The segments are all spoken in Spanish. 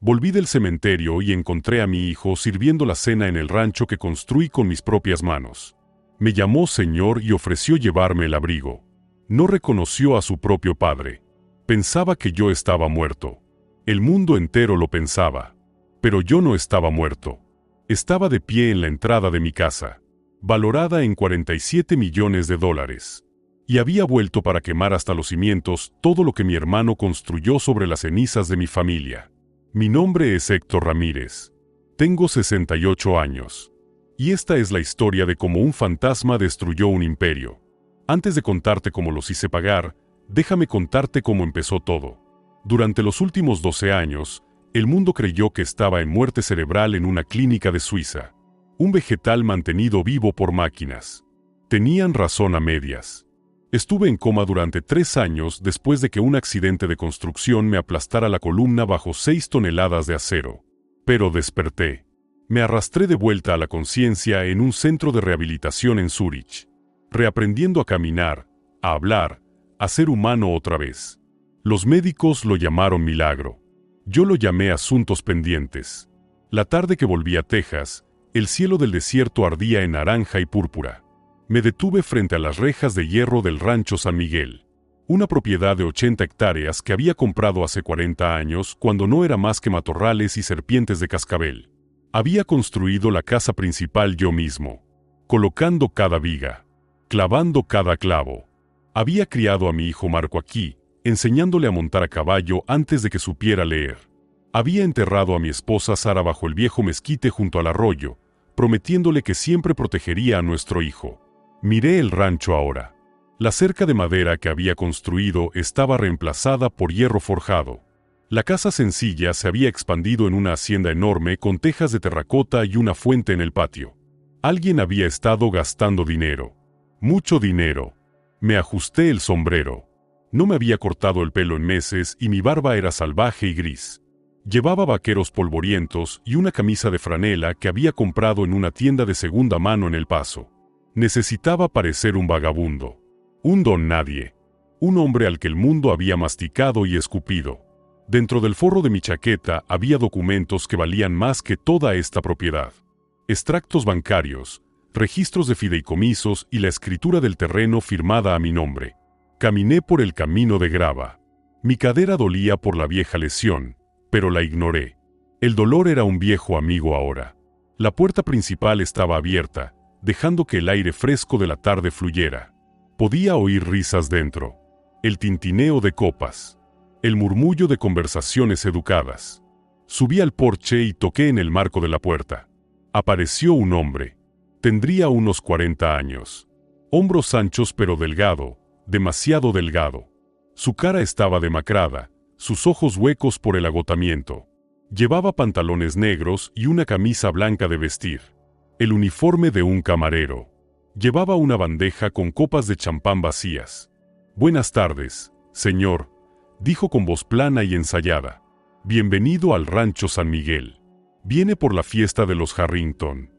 Volví del cementerio y encontré a mi hijo sirviendo la cena en el rancho que construí con mis propias manos. Me llamó señor y ofreció llevarme el abrigo. No reconoció a su propio padre. Pensaba que yo estaba muerto. El mundo entero lo pensaba. Pero yo no estaba muerto. Estaba de pie en la entrada de mi casa, valorada en $47 millones. Y había vuelto para quemar hasta los cimientos todo lo que mi hermano construyó sobre las cenizas de mi familia. Mi nombre es Héctor Ramírez. Tengo 68 años. Y esta es la historia de cómo un fantasma destruyó un imperio. Antes de contarte cómo los hice pagar, déjame contarte cómo empezó todo. Durante los últimos 12 años, el mundo creyó que estaba en muerte cerebral en una clínica de Suiza. Un vegetal mantenido vivo por máquinas. Tenían razón a medias. Estuve en coma durante 3 años después de que un accidente de construcción me aplastara la columna bajo 6 toneladas de acero. Pero desperté. Me arrastré de vuelta a la conciencia en un centro de rehabilitación en Zúrich, reaprendiendo a caminar, a hablar, a ser humano otra vez. Los médicos lo llamaron milagro. Yo lo llamé asuntos pendientes. La tarde que volví a Texas, el cielo del desierto ardía en naranja y púrpura. Me detuve frente a las rejas de hierro del rancho San Miguel, una propiedad de 80 hectáreas que había comprado hace 40 años cuando no era más que matorrales y serpientes de cascabel. Había construido la casa principal yo mismo, colocando cada viga, clavando cada clavo. Había criado a mi hijo Marco aquí, enseñándole a montar a caballo antes de que supiera leer. Había enterrado a mi esposa Sara bajo el viejo mezquite junto al arroyo, prometiéndole que siempre protegería a nuestro hijo. Miré el rancho ahora. La cerca de madera que había construido estaba reemplazada por hierro forjado. La casa sencilla se había expandido en una hacienda enorme con tejas de terracota y una fuente en el patio. Alguien había estado gastando dinero. Mucho dinero. Me ajusté el sombrero. No me había cortado el pelo en meses y mi barba era salvaje y gris. Llevaba vaqueros polvorientos y una camisa de franela que había comprado en una tienda de segunda mano en El Paso. Necesitaba parecer un vagabundo. Un don nadie. Un hombre al que el mundo había masticado y escupido. Dentro del forro de mi chaqueta había documentos que valían más que toda esta propiedad. Extractos bancarios, registros de fideicomisos y la escritura del terreno firmada a mi nombre. Caminé por el camino de grava. Mi cadera dolía por la vieja lesión, pero la ignoré. El dolor era un viejo amigo ahora. La puerta principal estaba abierta, dejando que el aire fresco de la tarde fluyera. Podía oír risas dentro. El tintineo de copas. El murmullo de conversaciones educadas. Subí al porche y toqué en el marco de la puerta. Apareció un hombre. Tendría unos 40 años. Hombros anchos pero delgado, demasiado delgado. Su cara estaba demacrada, sus ojos huecos por el agotamiento. Llevaba pantalones negros y una camisa blanca de vestir. El uniforme de un camarero. Llevaba una bandeja con copas de champán vacías. «Buenas tardes, señor», dijo con voz plana y ensayada. «Bienvenido al rancho San Miguel. Viene por la fiesta de los Harrington».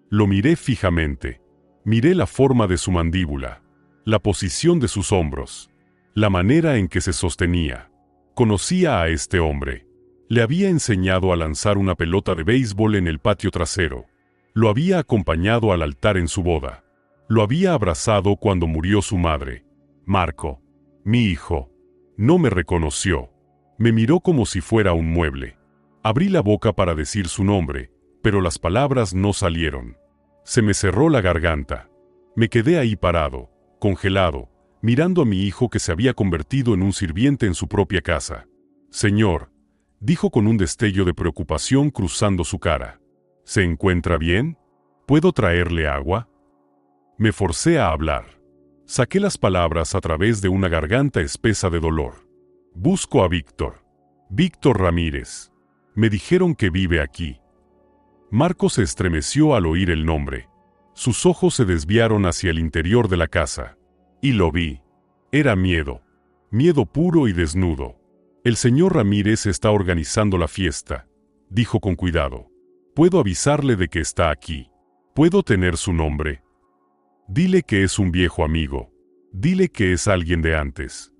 Lo miré fijamente. Miré la forma de su mandíbula, la posición de sus hombros, la manera en que se sostenía. Conocía a este hombre. Le había enseñado a lanzar una pelota de béisbol en el patio trasero. Lo había acompañado al altar en su boda. Lo había abrazado cuando murió su madre. Marco, mi hijo. No me reconoció. Me miró como si fuera un mueble. Abrí la boca para decir su nombre, pero las palabras no salieron. Se me cerró la garganta. Me quedé ahí parado, congelado, mirando a mi hijo que se había convertido en un sirviente en su propia casa. «Señor», dijo con un destello de preocupación cruzando su cara. «¿Se encuentra bien? ¿Puedo traerle agua?» Me forcé a hablar. Saqué las palabras a través de una garganta espesa de dolor. «Busco a Víctor. Víctor Ramírez. Me dijeron que vive aquí». Marco se estremeció al oír el nombre. Sus ojos se desviaron hacia el interior de la casa. Y lo vi. Era miedo. Miedo puro y desnudo. «El señor Ramírez está organizando la fiesta», dijo con cuidado. «¿Puedo avisarle de que está aquí? ¿Puedo tener su nombre? Dile que es un viejo amigo. Dile que es alguien de antes».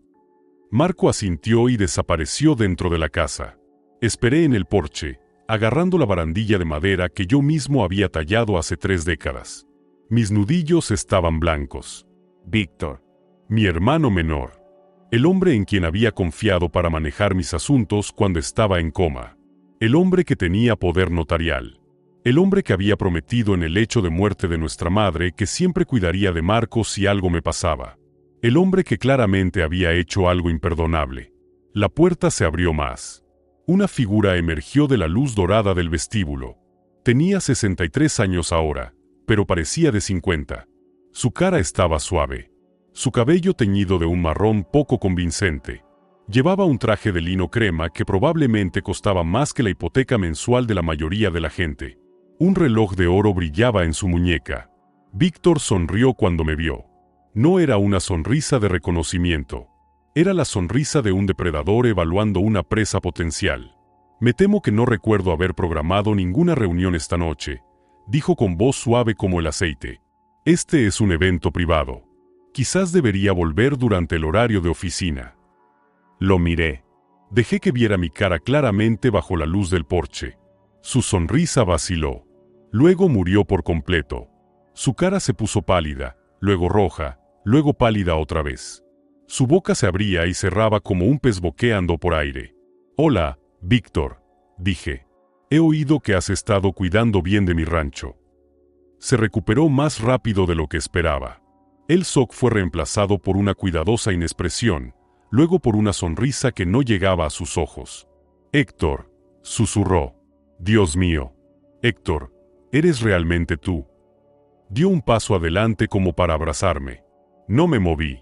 Marco asintió y desapareció dentro de la casa. Esperé en el porche, agarrando la barandilla de madera que yo mismo había tallado hace 3 décadas. Mis nudillos estaban blancos. Víctor. Mi hermano menor. El hombre en quien había confiado para manejar mis asuntos cuando estaba en coma. El hombre que tenía poder notarial. El hombre que había prometido en el lecho de muerte de nuestra madre que siempre cuidaría de Marco si algo me pasaba. El hombre que claramente había hecho algo imperdonable. La puerta se abrió más. Una figura emergió de la luz dorada del vestíbulo. Tenía 63 años ahora, pero parecía de 50. Su cara estaba suave. Su cabello teñido de un marrón poco convincente. Llevaba un traje de lino crema que probablemente costaba más que la hipoteca mensual de la mayoría de la gente. Un reloj de oro brillaba en su muñeca. Víctor sonrió cuando me vio. No era una sonrisa de reconocimiento. Era la sonrisa de un depredador evaluando una presa potencial. Me temo que no recuerdo haber programado ninguna reunión esta noche, dijo con voz suave como el aceite. Este es un evento privado. Quizás debería volver durante el horario de oficina. Lo miré. Dejé que viera mi cara claramente bajo la luz del porche. Su sonrisa vaciló. Luego murió por completo. Su cara se puso pálida, luego roja, luego pálida otra vez. Su boca se abría y cerraba como un pez boqueando por aire. «Hola, Víctor», dije. «He oído que has estado cuidando bien de mi rancho». Se recuperó más rápido de lo que esperaba. El shock fue reemplazado por una cuidadosa inexpresión, luego por una sonrisa que no llegaba a sus ojos. «Héctor», susurró. «Dios mío. Héctor, ¿eres realmente tú?» Dio un paso adelante como para abrazarme. No me moví.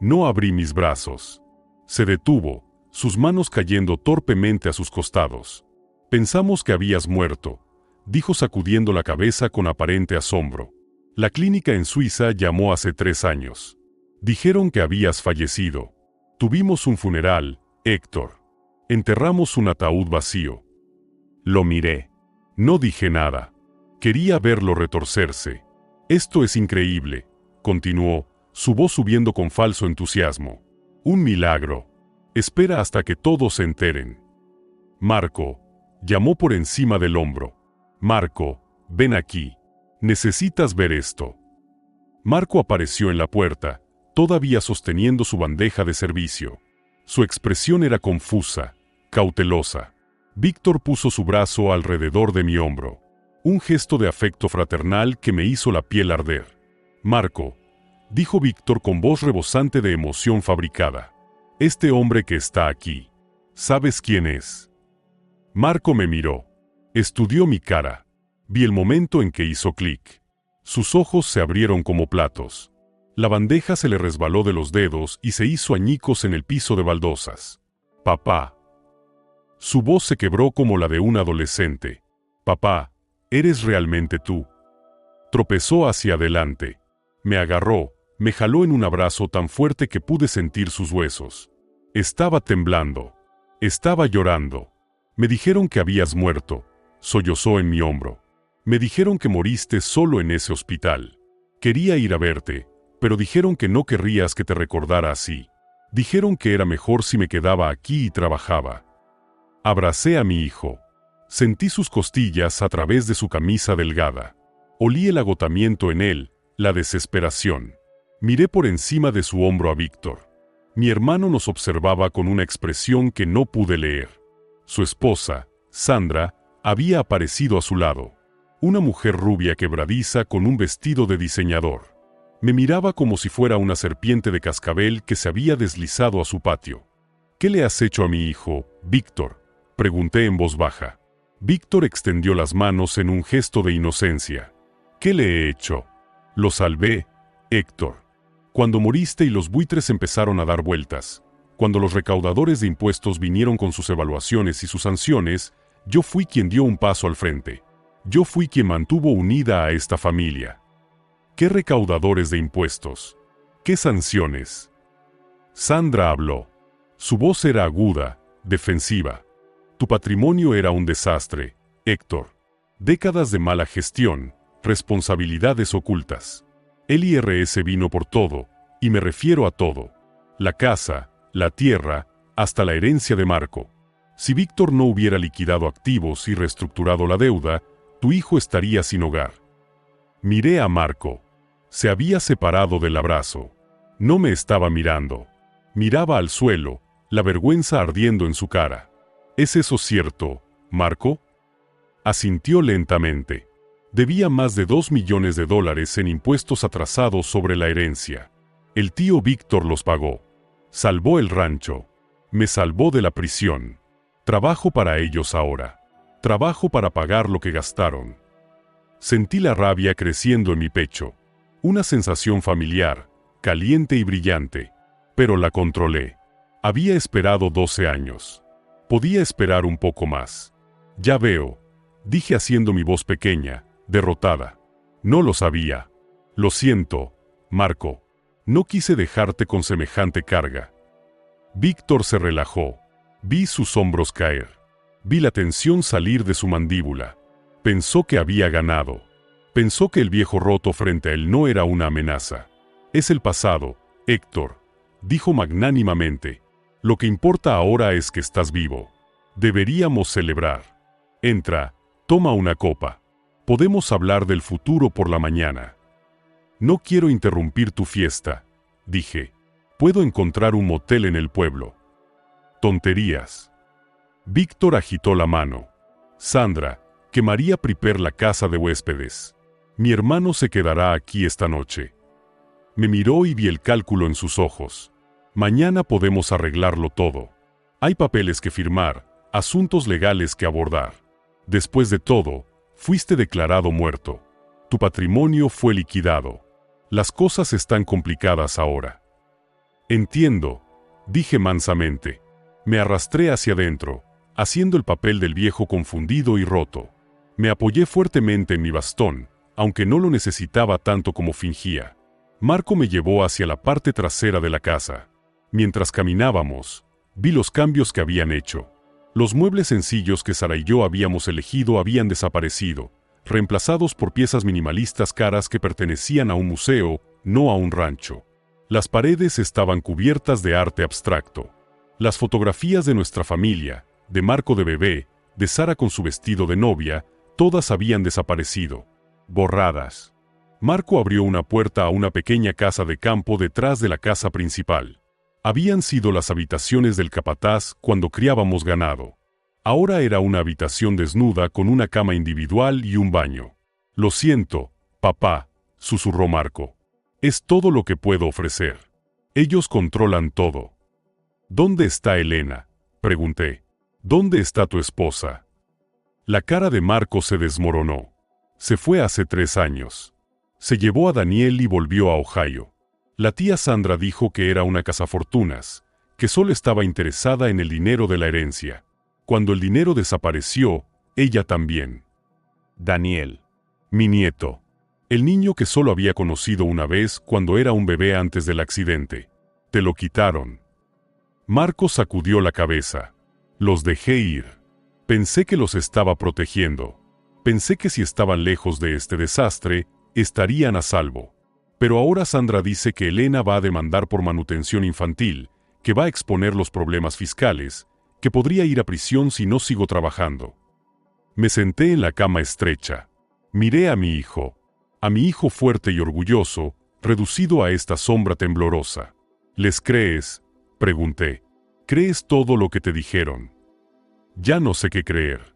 No abrí mis brazos. Se detuvo, sus manos cayendo torpemente a sus costados. «Pensamos que habías muerto», dijo sacudiendo la cabeza con aparente asombro. «La clínica en Suiza llamó hace 3 años. Dijeron que habías fallecido. Tuvimos un funeral, Héctor. Enterramos un ataúd vacío». Lo miré. No dije nada. Quería verlo retorcerse. «Esto es increíble», continuó, su voz subiendo con falso entusiasmo. «Un milagro. Espera hasta que todos se enteren». «Marco», llamó por encima del hombro. «Marco, ven aquí. Necesitas ver esto». Marco apareció en la puerta, todavía sosteniendo su bandeja de servicio. Su expresión era confusa, cautelosa. Víctor puso su brazo alrededor de mi hombro. Un gesto de afecto fraternal que me hizo la piel arder. «Marco», dijo Víctor con voz rebosante de emoción fabricada. «Este hombre que está aquí, ¿sabes quién es?» Marco me miró. Estudió mi cara. Vi el momento en que hizo clic. Sus ojos se abrieron como platos. La bandeja se le resbaló de los dedos y se hizo añicos en el piso de baldosas. «Papá». Su voz se quebró como la de un adolescente. «Papá, ¿eres realmente tú?» Tropezó hacia adelante. Me agarró, me jaló en un abrazo tan fuerte que pude sentir sus huesos. Estaba temblando. Estaba llorando. «Me dijeron que habías muerto», sollozó en mi hombro. «Me dijeron que moriste solo en ese hospital. Quería ir a verte, pero dijeron que no querrías que te recordara así. Dijeron que era mejor si me quedaba aquí y trabajaba». Abracé a mi hijo. Sentí sus costillas a través de su camisa delgada. Olí el agotamiento en él, la desesperación. Miré por encima de su hombro a Víctor. Mi hermano nos observaba con una expresión que no pude leer. Su esposa, Sandra, había aparecido a su lado. Una mujer rubia quebradiza con un vestido de diseñador. Me miraba como si fuera una serpiente de cascabel que se había deslizado a su patio. «¿Qué le has hecho a mi hijo, Víctor?», pregunté en voz baja. Víctor extendió las manos en un gesto de inocencia. «¿Qué le he hecho? Lo salvé, Héctor. Cuando moriste y los buitres empezaron a dar vueltas, cuando los recaudadores de impuestos vinieron con sus evaluaciones y sus sanciones, yo fui quien dio un paso al frente. Yo fui quien mantuvo unida a esta familia». «¿Qué recaudadores de impuestos? ¿Qué sanciones?». Sandra habló. Su voz era aguda, defensiva. «Tu patrimonio era un desastre, Héctor. Décadas de mala gestión, responsabilidades ocultas. El IRS vino por todo, y me refiero a todo. La casa, la tierra, hasta la herencia de Marco. Si Víctor no hubiera liquidado activos y reestructurado la deuda, tu hijo estaría sin hogar. Miré a Marco. Se había separado del abrazo. No me estaba mirando. Miraba al suelo, la vergüenza ardiendo en su cara. ¿Es eso cierto, Marco? Asintió lentamente. Debía más de $2 millones en impuestos atrasados sobre la herencia. El tío Víctor los pagó. Salvó el rancho. Me salvó de la prisión. Trabajo para ellos ahora. Trabajo para pagar lo que gastaron. Sentí la rabia creciendo en mi pecho. Una sensación familiar, caliente y brillante. Pero la controlé. Había esperado 12 años. Podía esperar un poco más. Ya veo, dije haciendo mi voz pequeña, derrotada. No lo sabía. Lo siento, Marco. No quise dejarte con semejante carga. Víctor se relajó. Vi sus hombros caer. Vi la tensión salir de su mandíbula. Pensó que había ganado. Pensó que el viejo roto frente a él no era una amenaza. Es el pasado, Héctor, dijo magnánimamente. Lo que importa ahora es que estás vivo. Deberíamos celebrar. Entra, toma una copa. Podemos hablar del futuro por la mañana. No quiero interrumpir tu fiesta, dije. Puedo encontrar un motel en el pueblo. Tonterías. Víctor agitó la mano. Sandra, que María prepare la casa de huéspedes. Mi hermano se quedará aquí esta noche. Me miró y vi el cálculo en sus ojos. Mañana podemos arreglarlo todo. Hay papeles que firmar, asuntos legales que abordar. Después de todo, fuiste declarado muerto. Tu patrimonio fue liquidado. Las cosas están complicadas ahora. Entiendo, dije mansamente. Me arrastré hacia adentro, haciendo el papel del viejo confundido y roto. Me apoyé fuertemente en mi bastón, aunque no lo necesitaba tanto como fingía. Marco me llevó hacia la parte trasera de la casa. Mientras caminábamos, vi los cambios que habían hecho. Los muebles sencillos que Sara y yo habíamos elegido habían desaparecido, reemplazados por piezas minimalistas caras que pertenecían a un museo, no a un rancho. Las paredes estaban cubiertas de arte abstracto. Las fotografías de nuestra familia, de Marco de bebé, de Sara con su vestido de novia, todas habían desaparecido. Borradas. Marco abrió una puerta a una pequeña casa de campo detrás de la casa principal. Habían sido las habitaciones del capataz cuando criábamos ganado. Ahora era una habitación desnuda con una cama individual y un baño. Lo siento, papá, susurró Marco. Es todo lo que puedo ofrecer. Ellos controlan todo. ¿Dónde está Elena?, pregunté. ¿Dónde está tu esposa? La cara de Marco se desmoronó. Se fue hace 3 años. Se llevó a Daniel y volvió a Ohio. La tía Sandra dijo que era una cazafortunas, que solo estaba interesada en el dinero de la herencia. Cuando el dinero desapareció, ella también. Daniel. Mi nieto. El niño que solo había conocido una vez cuando era un bebé antes del accidente. Te lo quitaron. Marco sacudió la cabeza. Los dejé ir. Pensé que los estaba protegiendo. Pensé que si estaban lejos de este desastre, estarían a salvo. Pero ahora Sandra dice que Elena va a demandar por manutención infantil, que va a exponer los problemas fiscales, que podría ir a prisión si no sigo trabajando. Me senté en la cama estrecha. Miré a mi hijo fuerte y orgulloso, reducido a esta sombra temblorosa. ¿Les crees?, pregunté. ¿Crees todo lo que te dijeron? Ya no sé qué creer.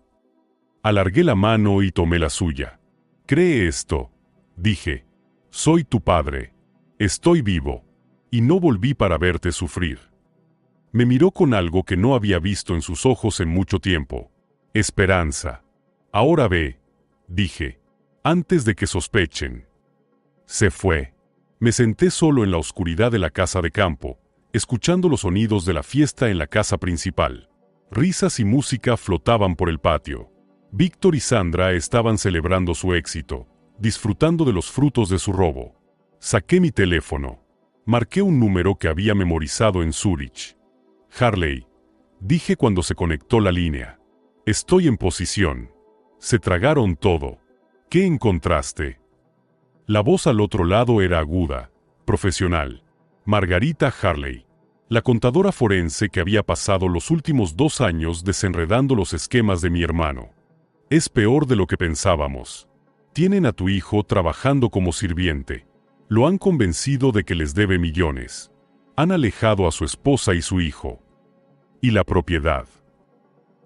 Alargué la mano y tomé la suya. Cree esto, dije. Soy tu padre. Estoy vivo. Y no volví para verte sufrir. Me miró con algo que no había visto en sus ojos en mucho tiempo. Esperanza. Ahora ve, dije, antes de que sospechen. Se fue. Me senté solo en la oscuridad de la casa de campo, escuchando los sonidos de la fiesta en la casa principal. Risas y música flotaban por el patio. Víctor y Sandra estaban celebrando su éxito, disfrutando de los frutos de su robo. Saqué mi teléfono. Marqué un número que había memorizado en Zúrich. Harley, dije cuando se conectó la línea. Estoy en posición. Se tragaron todo. ¿Qué encontraste? La voz al otro lado era aguda, profesional. Margarita Harley. La contadora forense que había pasado los últimos 2 años desenredando los esquemas de mi hermano. Es peor de lo que pensábamos. Tienen a tu hijo trabajando como sirviente. Lo han convencido de que les debe millones. Han alejado a su esposa y su hijo. Y la propiedad.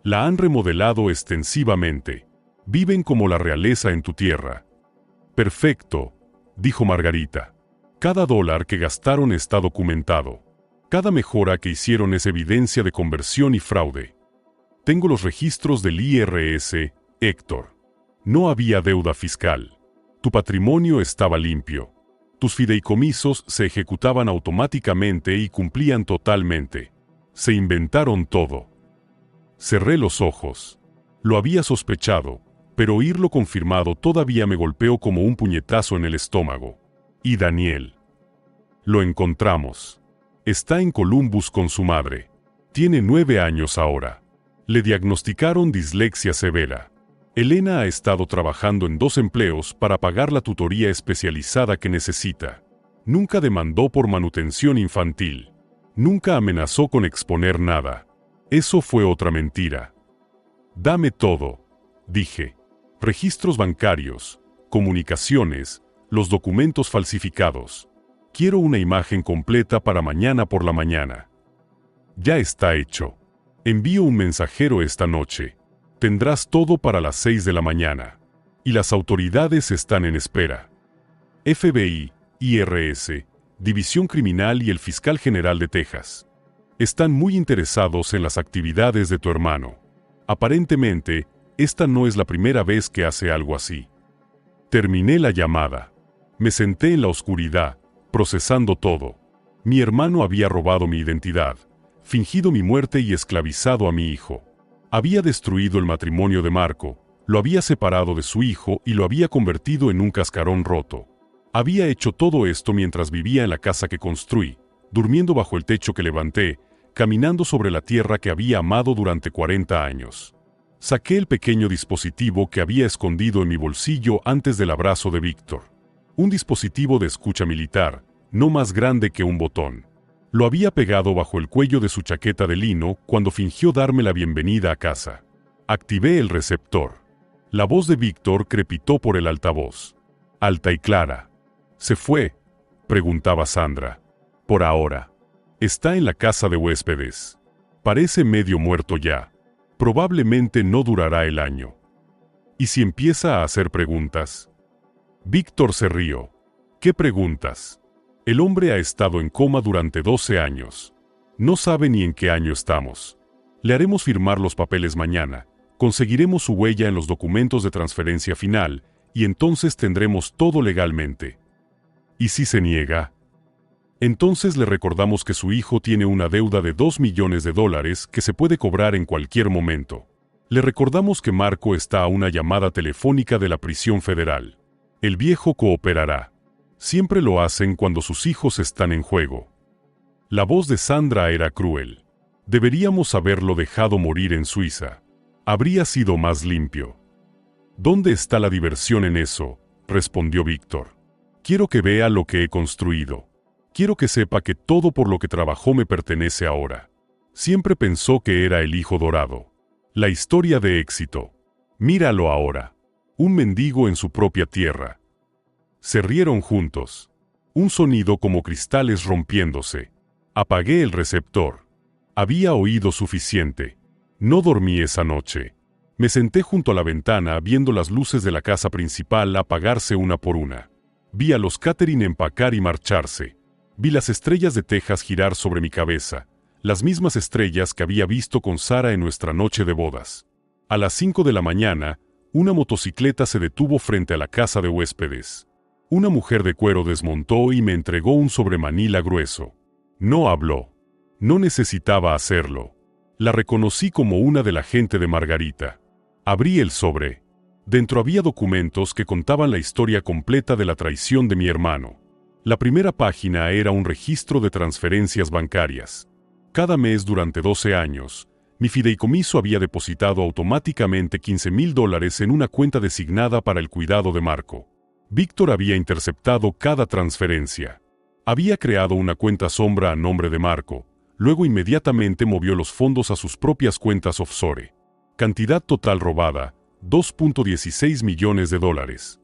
La han remodelado extensivamente. Viven como la realeza en tu tierra. Perfecto, dijo Margarita. Cada dólar que gastaron está documentado. Cada mejora que hicieron es evidencia de conversión y fraude. Tengo los registros del IRS, Héctor. No había deuda fiscal. Tu patrimonio estaba limpio. Tus fideicomisos se ejecutaban automáticamente y cumplían totalmente. Se inventaron todo. Cerré los ojos. Lo había sospechado, pero oírlo confirmado todavía me golpeó como un puñetazo en el estómago. Y Daniel. Lo encontramos. Está en Columbus con su madre. Tiene 9 años ahora. Le diagnosticaron dislexia severa. Elena ha estado trabajando en 2 empleos para pagar la tutoría especializada que necesita. Nunca demandó por manutención infantil. Nunca amenazó con exponer nada. Eso fue otra mentira. Dame todo, dije. Registros bancarios, comunicaciones, los documentos falsificados. Quiero una imagen completa para mañana por la mañana. Ya está hecho. Envío un mensajero esta noche. Tendrás todo para las 6 de la mañana. Y las autoridades están en espera. FBI, IRS, División Criminal y el Fiscal General de Texas. Están muy interesados en las actividades de tu hermano. Aparentemente, esta no es la primera vez que hace algo así. Terminé la llamada. Me senté en la oscuridad, procesando todo. Mi hermano había robado mi identidad, fingido mi muerte y esclavizado a mi hijo. Había destruido el matrimonio de Marco, lo había separado de su hijo y lo había convertido en un cascarón roto. Había hecho todo esto mientras vivía en la casa que construí, durmiendo bajo el techo que levanté, caminando sobre la tierra que había amado durante 40 años. Saqué el pequeño dispositivo que había escondido en mi bolsillo antes del abrazo de Víctor. Un dispositivo de escucha militar, no más grande que un botón. Lo había pegado bajo el cuello de su chaqueta de lino cuando fingió darme la bienvenida a casa. Activé el receptor. La voz de Víctor crepitó por el altavoz. Alta y clara. ¿Se fue?, preguntaba Sandra. Por ahora. Está en la casa de huéspedes. Parece medio muerto ya. Probablemente no durará el año. ¿Y si empieza a hacer preguntas? Víctor se rió. ¿Qué preguntas? El hombre ha estado en coma durante 12 años. No sabe ni en qué año estamos. Le haremos firmar los papeles mañana, conseguiremos su huella en los documentos de transferencia final, y entonces tendremos todo legalmente. ¿Y si se niega? Entonces le recordamos que su hijo tiene una deuda de $2 millones que se puede cobrar en cualquier momento. Le recordamos que Marco está a una llamada telefónica de la prisión federal. El viejo cooperará. Siempre lo hacen cuando sus hijos están en juego. La voz de Sandra era cruel. Deberíamos haberlo dejado morir en Suiza. Habría sido más limpio. ¿Dónde está la diversión en eso?, respondió Víctor. Quiero que vea lo que he construido. Quiero que sepa que todo por lo que trabajó me pertenece ahora. Siempre pensó que era el hijo dorado. La historia de éxito. Míralo ahora. Un mendigo en su propia tierra. Se rieron juntos. Un sonido como cristales rompiéndose. Apagué el receptor. Había oído suficiente. No dormí esa noche. Me senté junto a la ventana viendo las luces de la casa principal apagarse una por una. Vi a los Catherine empacar y marcharse. Vi las estrellas de Texas girar sobre mi cabeza, las mismas estrellas que había visto con Sara en nuestra noche de bodas. A las 5 de la mañana, una motocicleta se detuvo frente a la casa de huéspedes. Una mujer de cuero desmontó y me entregó un sobremanila grueso. No habló. No necesitaba hacerlo. La reconocí como una de la gente de Margarita. Abrí el sobre. Dentro había documentos que contaban la historia completa de la traición de mi hermano. La primera página era un registro de transferencias bancarias. Cada mes durante 12 años, mi fideicomiso había depositado automáticamente $15,000 en una cuenta designada para el cuidado de Marco. Víctor había interceptado cada transferencia. Había creado una cuenta sombra a nombre de Marco, Luego inmediatamente movió los fondos a sus propias cuentas offshore. Cantidad total robada, $2.16 millones.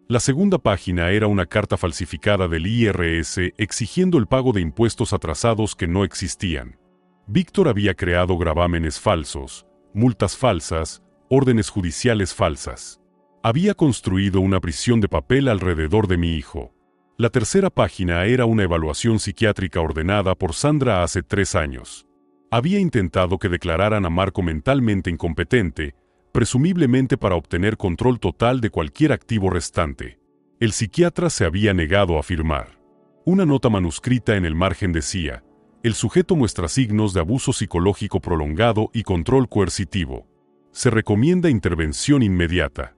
La segunda página era una carta falsificada del IRS exigiendo el pago de impuestos atrasados que no existían. Víctor había creado gravámenes falsos, multas falsas, órdenes judiciales falsas. Había construido una prisión de papel alrededor de mi hijo. La tercera página era una evaluación psiquiátrica ordenada por Sandra hace 3 años. Había intentado que declararan a Marco mentalmente incompetente, presumiblemente para obtener control total de cualquier activo restante. El psiquiatra se había negado a firmar. Una nota manuscrita en el margen decía: el sujeto muestra signos de abuso psicológico prolongado y control coercitivo. Se recomienda intervención inmediata.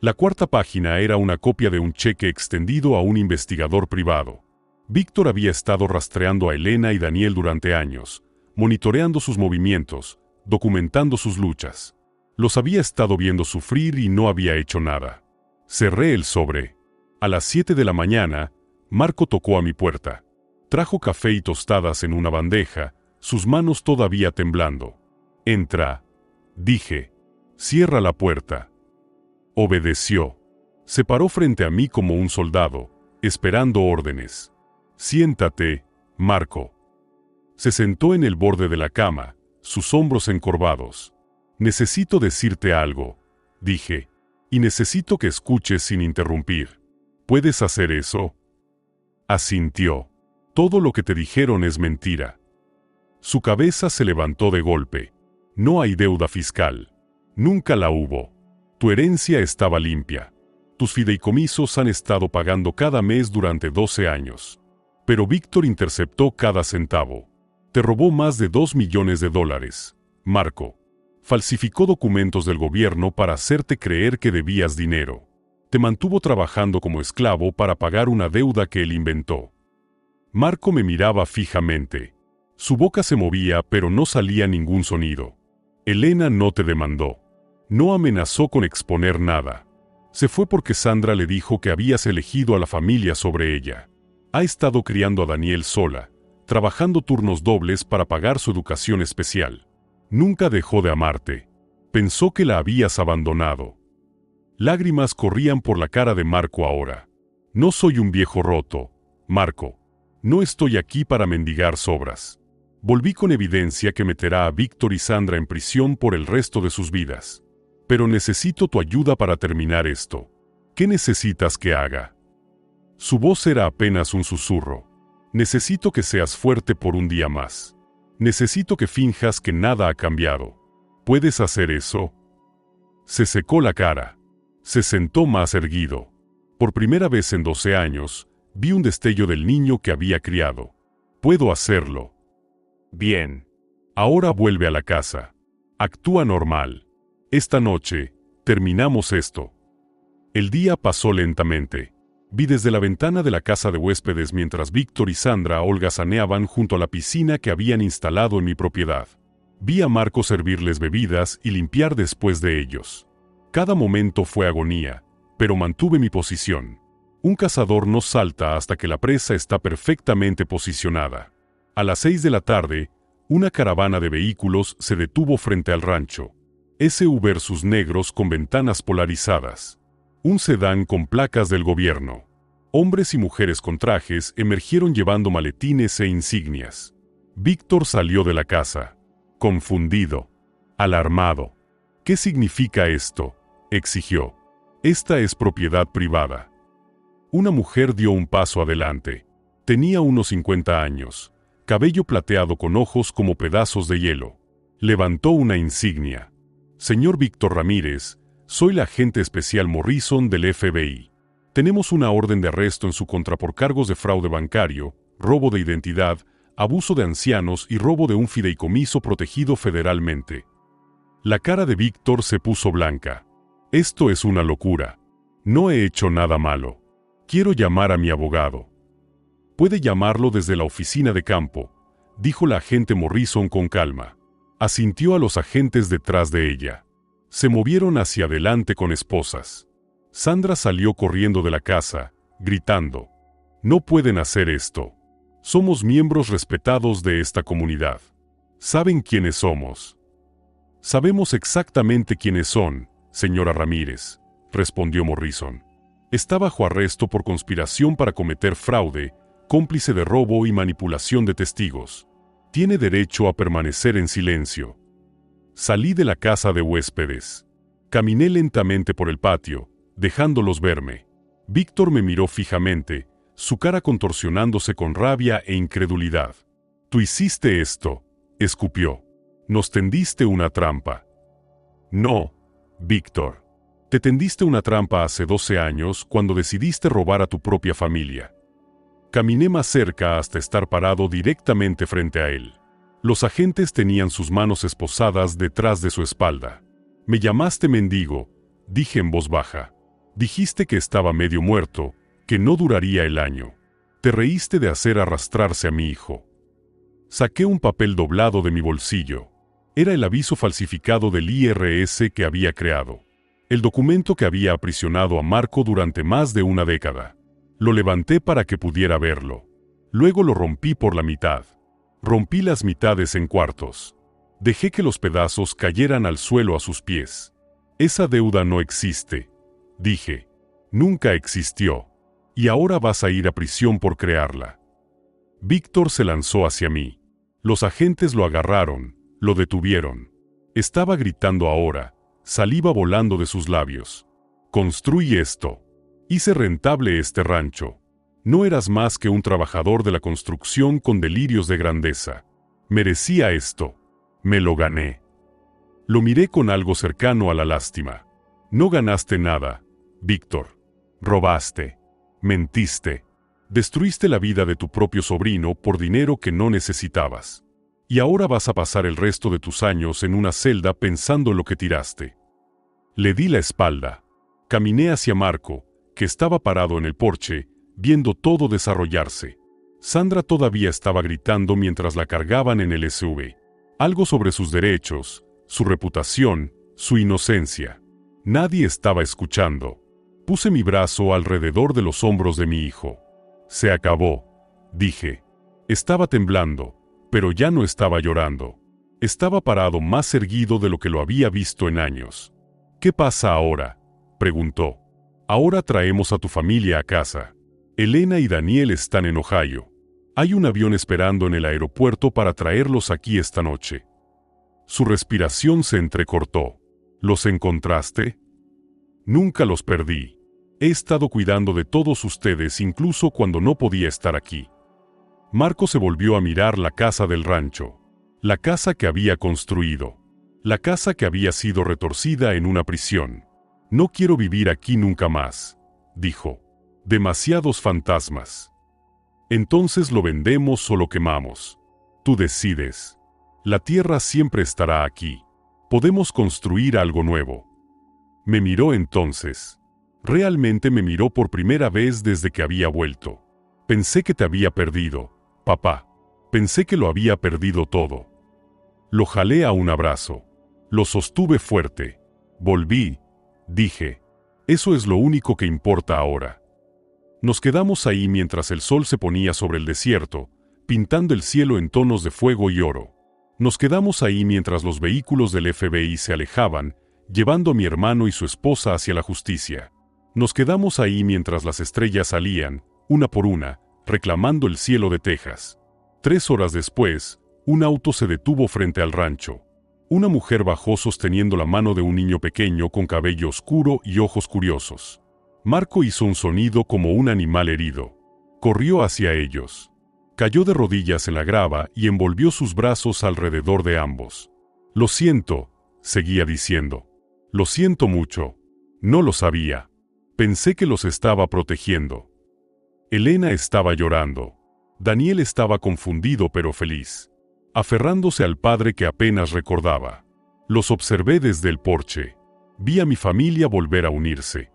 La cuarta página era una copia de un cheque extendido a un investigador privado. Víctor había estado rastreando a Elena y Daniel durante años, monitoreando sus movimientos, documentando sus luchas. Los había estado viendo sufrir y no había hecho nada. Cerré el sobre. A las 7 de la mañana, Marco tocó a mi puerta. Trajo café y tostadas en una bandeja, sus manos todavía temblando. «Entra», dije. «Cierra la puerta». Obedeció. Se paró frente a mí como un soldado, esperando órdenes. «Siéntate, Marco». Se sentó en el borde de la cama, sus hombros encorvados. «Necesito decirte algo», dije, «y necesito que escuches sin interrumpir. ¿Puedes hacer eso?» Asintió. «Todo lo que te dijeron es mentira». Su cabeza se levantó de golpe. «No hay deuda fiscal. Nunca la hubo. Tu herencia estaba limpia. Tus fideicomisos han estado pagando cada mes durante 12 años. Pero Víctor interceptó cada centavo. Te robó más de $2 millones, Marco. Falsificó documentos del gobierno para hacerte creer que debías dinero. Te mantuvo trabajando como esclavo para pagar una deuda que él inventó». Marco me miraba fijamente. Su boca se movía, pero no salía ningún sonido. «Elena no te demandó. No amenazó con exponer nada. Se fue porque Sandra le dijo que habías elegido a la familia sobre ella. Ha estado criando a Daniel sola, trabajando turnos dobles para pagar su educación especial. Nunca dejó de amarte. Pensó que la habías abandonado». Lágrimas corrían por la cara de Marco ahora. «No soy un viejo roto, Marco. No estoy aquí para mendigar sobras. Volví con evidencia que meterá a Víctor y Sandra en prisión por el resto de sus vidas. Pero necesito tu ayuda para terminar esto. ¿Qué necesitas que haga?» Su voz era apenas un susurro. «Necesito que seas fuerte por un día más. Necesito que finjas que nada ha cambiado. ¿Puedes hacer eso?» Se secó la cara. Se sentó más erguido. Por primera vez en 12 años, vi un destello del niño que había criado. «Puedo hacerlo». «Bien. Ahora vuelve a la casa. Actúa normal. Esta noche, terminamos esto». El día pasó lentamente. Vi desde la ventana de la casa de huéspedes mientras Víctor y Sandra holgazaneaban junto a la piscina que habían instalado en mi propiedad. Vi a Marco servirles bebidas y limpiar después de ellos. Cada momento fue agonía, pero mantuve mi posición. Un cazador no salta hasta que la presa está perfectamente posicionada. A las 6 de la tarde, una caravana de vehículos se detuvo frente al rancho. SUVs negros con ventanas polarizadas. Un sedán con placas del gobierno. Hombres y mujeres con trajes emergieron llevando maletines e insignias. Víctor salió de la casa. Confundido. Alarmado. «¿Qué significa esto?», exigió. «Esta es propiedad privada». Una mujer dio un paso adelante. Tenía unos 50 años. Cabello plateado con ojos como pedazos de hielo. Levantó una insignia. «Señor Víctor Ramírez, soy la agente especial Morrison del FBI. Tenemos una orden de arresto en su contra por cargos de fraude bancario, robo de identidad, abuso de ancianos y robo de un fideicomiso protegido federalmente». La cara de Víctor se puso blanca. «Esto es una locura. No he hecho nada malo. Quiero llamar a mi abogado». «Puede llamarlo desde la oficina de campo», dijo la agente Morrison con calma. Asintió a los agentes detrás de ella. Se movieron hacia adelante con esposas. Sandra salió corriendo de la casa, gritando: «No pueden hacer esto». Somos miembros respetados de esta comunidad. ¿Saben quiénes somos? Sabemos exactamente quiénes son, señora Ramírez, respondió Morrison. Está bajo arresto por conspiración para cometer fraude, cómplice de robo y manipulación de testigos. Tiene derecho a permanecer en silencio. Salí de la casa de huéspedes. Caminé lentamente por el patio, dejándolos verme. Víctor me miró fijamente, su cara contorsionándose con rabia e incredulidad. «Tú hiciste esto», escupió. «Nos tendiste una trampa». «No, Víctor. Te tendiste una trampa hace 12 años cuando decidiste robar a tu propia familia». Caminé más cerca hasta estar parado directamente frente a él. Los agentes tenían sus manos esposadas detrás de su espalda. «Me llamaste mendigo», dije en voz baja. «Dijiste que estaba medio muerto, que no duraría el año. Te reíste de hacer arrastrarse a mi hijo». Saqué un papel doblado de mi bolsillo. Era el aviso falsificado del IRS que había creado. El documento que había aprisionado a Marco durante más de una década. Lo levanté para que pudiera verlo. Luego lo rompí por la mitad. Rompí las mitades en cuartos. Dejé que los pedazos cayeran al suelo a sus pies. «Esa deuda no existe», dije. «Nunca existió. Y ahora vas a ir a prisión por crearla». Víctor se lanzó hacia mí. Los agentes lo agarraron, lo detuvieron. Estaba gritando ahora, saliva volando de sus labios. «Construí esto. Hice rentable este rancho. No eras más que un trabajador de la construcción con delirios de grandeza. Merecía esto. Me lo gané». Lo miré con algo cercano a la lástima. «No ganaste nada, Víctor. Robaste. Mentiste. Destruiste la vida de tu propio sobrino por dinero que no necesitabas. Y ahora vas a pasar el resto de tus años en una celda pensando en lo que tiraste». Le di la espalda. Caminé hacia Marco, que estaba parado en el porche, viendo todo desarrollarse. Sandra todavía estaba gritando mientras la cargaban en el SUV. Algo sobre sus derechos, su reputación, su inocencia. Nadie estaba escuchando. Puse mi brazo alrededor de los hombros de mi hijo. «Se acabó», dije. Estaba temblando, pero ya no estaba llorando. Estaba parado más erguido de lo que lo había visto en años. «¿Qué pasa ahora?», preguntó. «Ahora traemos a tu familia a casa. Elena y Daniel están en Ohio. Hay un avión esperando en el aeropuerto para traerlos aquí esta noche». Su respiración se entrecortó. «¿Los encontraste?». «Nunca los perdí. He estado cuidando de todos ustedes incluso cuando no podía estar aquí». Marco se volvió a mirar la casa del rancho. La casa que había construido. La casa que había sido retorcida en una prisión. «No quiero vivir aquí nunca más», dijo. «Demasiados fantasmas». «Entonces lo vendemos o lo quemamos. Tú decides. La tierra siempre estará aquí. Podemos construir algo nuevo». Me miró entonces. Realmente me miró por primera vez desde que había vuelto. «Pensé que te había perdido, papá. Pensé que lo había perdido todo». Lo jalé a un abrazo. Lo sostuve fuerte. «Volví», dije. «Eso es lo único que importa ahora». Nos quedamos ahí mientras el sol se ponía sobre el desierto, pintando el cielo en tonos de fuego y oro. Nos quedamos ahí mientras los vehículos del FBI se alejaban, llevando a mi hermano y su esposa hacia la justicia. Nos quedamos ahí mientras las estrellas salían, una por una, reclamando el cielo de Texas. 3 horas después, un auto se detuvo frente al rancho. Una mujer bajó sosteniendo la mano de un niño pequeño con cabello oscuro y ojos curiosos. Marco hizo un sonido como un animal herido. Corrió hacia ellos. Cayó de rodillas en la grava y envolvió sus brazos alrededor de ambos. «Lo siento», seguía diciendo. «Lo siento mucho. No lo sabía. Pensé que los estaba protegiendo». Elena estaba llorando. Daniel estaba confundido pero feliz, aferrándose al padre que apenas recordaba. Los observé desde el porche. Vi a mi familia volver a unirse.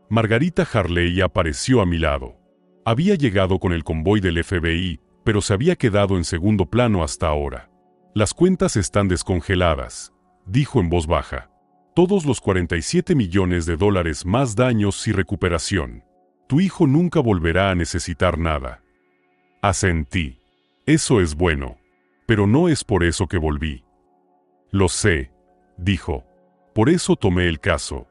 Margarita Harley apareció a mi lado. Había llegado con el convoy del FBI, pero se había quedado en segundo plano hasta ahora. «Las cuentas están descongeladas», dijo en voz baja. «Todos los $47 millones más daños y recuperación. Tu hijo nunca volverá a necesitar nada». Asentí. Eso es bueno. Pero no es por eso que volví. Lo sé, dijo. Por eso tomé el caso.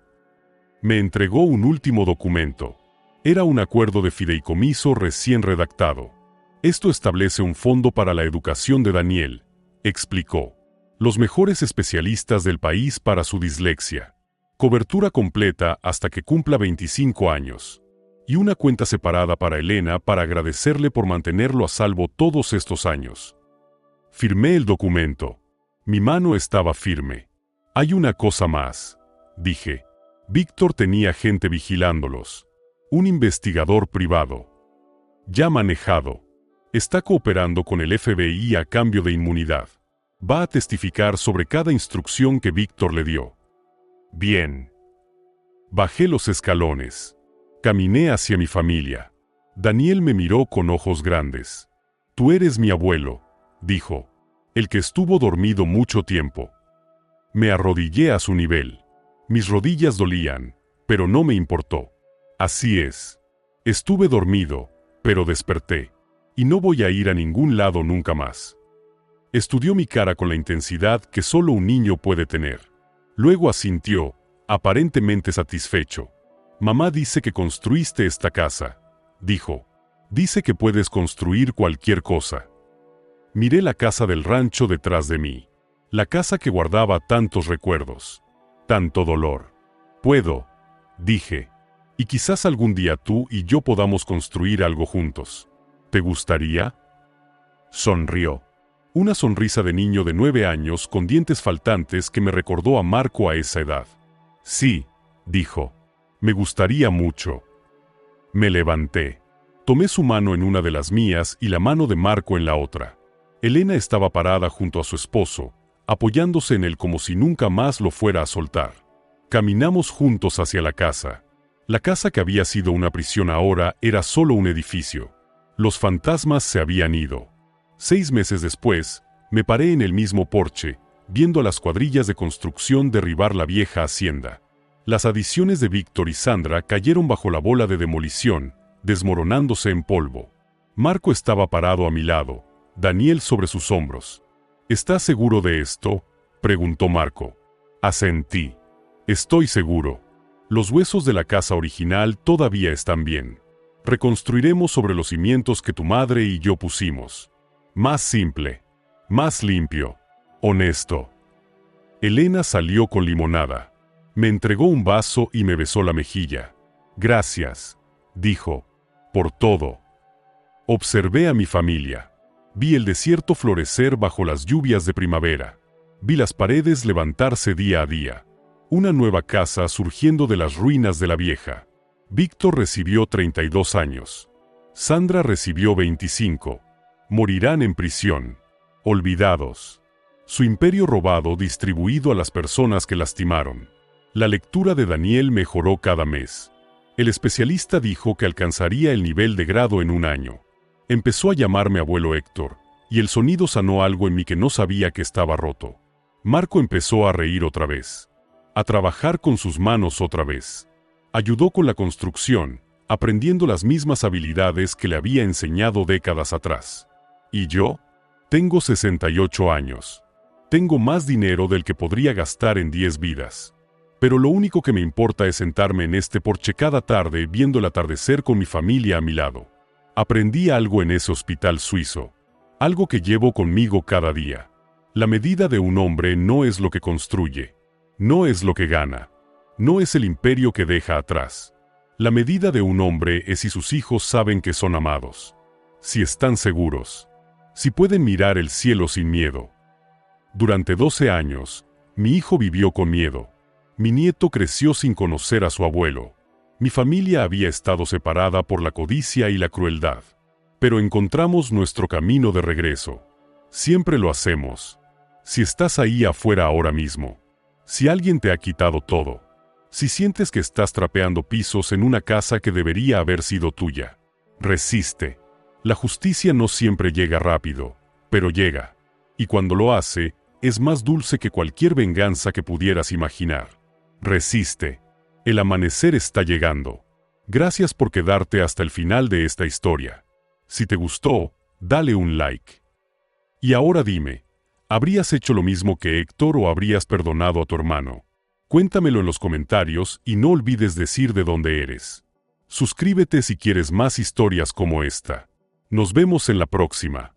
Me entregó un último documento. Era un acuerdo de fideicomiso recién redactado. Esto establece un fondo para la educación de Daniel, explicó. Los mejores especialistas del país para su dislexia. Cobertura completa hasta que cumpla 25 años. Y una cuenta separada para Elena para agradecerle por mantenerlo a salvo todos estos años. Firmé el documento. Mi mano estaba firme. Hay una cosa más, dije. Víctor tenía gente vigilándolos. Un investigador privado. Ya manejado. Está cooperando con el FBI a cambio de inmunidad. Va a testificar sobre cada instrucción que Víctor le dio. Bien. Bajé los escalones. Caminé hacia mi familia. Daniel me miró con ojos grandes. Tú eres mi abuelo, dijo. El que estuvo dormido mucho tiempo. Me arrodillé a su nivel. Mis rodillas dolían, pero no me importó. Así es. Estuve dormido, pero desperté. Y no voy a ir a ningún lado nunca más. Estudió mi cara con la intensidad que solo un niño puede tener. Luego asintió, aparentemente satisfecho. Mamá dice que construiste esta casa, dijo. Dice que puedes construir cualquier cosa. Miré la casa del rancho detrás de mí. La casa que guardaba tantos recuerdos. Tanto dolor. Puedo, dije. Y quizás algún día tú y yo podamos construir algo juntos. ¿Te gustaría? Sonrió. Una sonrisa de niño de 9 años con dientes faltantes que me recordó a Marco a esa edad. Sí, dijo. Me gustaría mucho. Me levanté. Tomé su mano en una de las mías y la mano de Marco en la otra. Elena estaba parada junto a su esposo, apoyándose en él como si nunca más lo fuera a soltar. Caminamos juntos hacia la casa. La casa que había sido una prisión ahora era solo un edificio. Los fantasmas se habían ido. 6 meses después, me paré en el mismo porche, viendo a las cuadrillas de construcción derribar la vieja hacienda. Las adiciones de Víctor y Sandra cayeron bajo la bola de demolición, desmoronándose en polvo. Marco estaba parado a mi lado, Daniel sobre sus hombros. ¿Estás seguro de esto?, preguntó Marco. Asentí. Estoy seguro. Los huesos de la casa original todavía están bien. Reconstruiremos sobre los cimientos que tu madre y yo pusimos. Más simple. Más limpio. Honesto. Elena salió con limonada. Me entregó un vaso y me besó la mejilla. Gracias, dijo, por todo. Observé a mi familia. Vi el desierto florecer bajo las lluvias de primavera. Vi las paredes levantarse día a día. Una nueva casa surgiendo de las ruinas de la vieja. Víctor recibió 32 años. Sandra recibió 25. Morirán en prisión. Olvidados. Su imperio robado distribuido a las personas que lastimaron. La lectura de Daniel mejoró cada mes. El especialista dijo que alcanzaría el nivel de grado en un año. Empezó a llamarme abuelo Héctor, y el sonido sanó algo en mí que no sabía que estaba roto. Marco empezó a reír otra vez. A trabajar con sus manos otra vez. Ayudó con la construcción, aprendiendo las mismas habilidades que le había enseñado décadas atrás. ¿Y yo? Tengo 68 años. Tengo más dinero del que podría gastar en 10 vidas. Pero lo único que me importa es sentarme en este porche cada tarde viendo el atardecer con mi familia a mi lado. Aprendí algo en ese hospital suizo. Algo que llevo conmigo cada día. La medida de un hombre no es lo que construye. No es lo que gana. No es el imperio que deja atrás. La medida de un hombre es si sus hijos saben que son amados. Si están seguros. Si pueden mirar el cielo sin miedo. Durante 12 años, mi hijo vivió con miedo. Mi nieto creció sin conocer a su abuelo. Mi familia había estado separada por la codicia y la crueldad. Pero encontramos nuestro camino de regreso. Siempre lo hacemos. Si estás ahí afuera ahora mismo. Si alguien te ha quitado todo. Si sientes que estás trapeando pisos en una casa que debería haber sido tuya. Resiste. La justicia no siempre llega rápido, pero llega. Y cuando lo hace, es más dulce que cualquier venganza que pudieras imaginar. Resiste. El amanecer está llegando. Gracias por quedarte hasta el final de esta historia. Si te gustó, dale un like. Y ahora dime, ¿habrías hecho lo mismo que Héctor o habrías perdonado a tu hermano? Cuéntamelo en los comentarios y no olvides decir de dónde eres. Suscríbete si quieres más historias como esta. Nos vemos en la próxima.